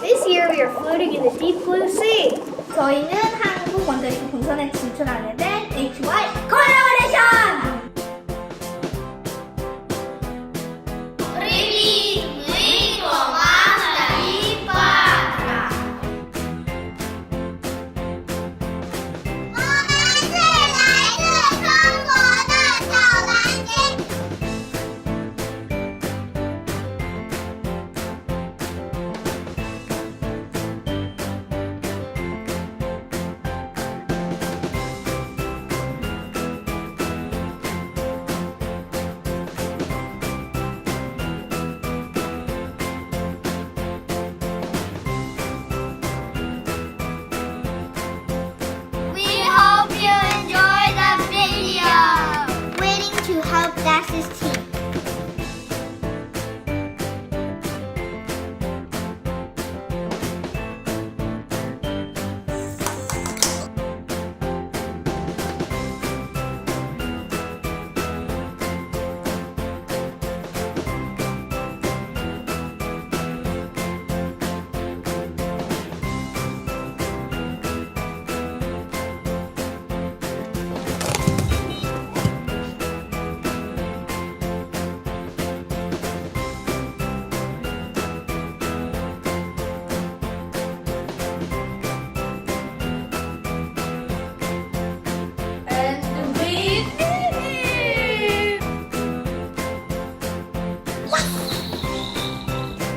This year we are floating in the deep blue sea. 저희는 한국 원더슈 본선에 진출하게 된 HY 콜라보레이션! Fastest team.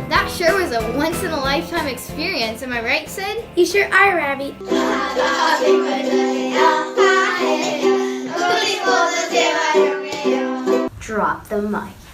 That sure was a once-in-a-lifetime experience, am I right, Sid? You sure are, Rabbi. Drop the mic.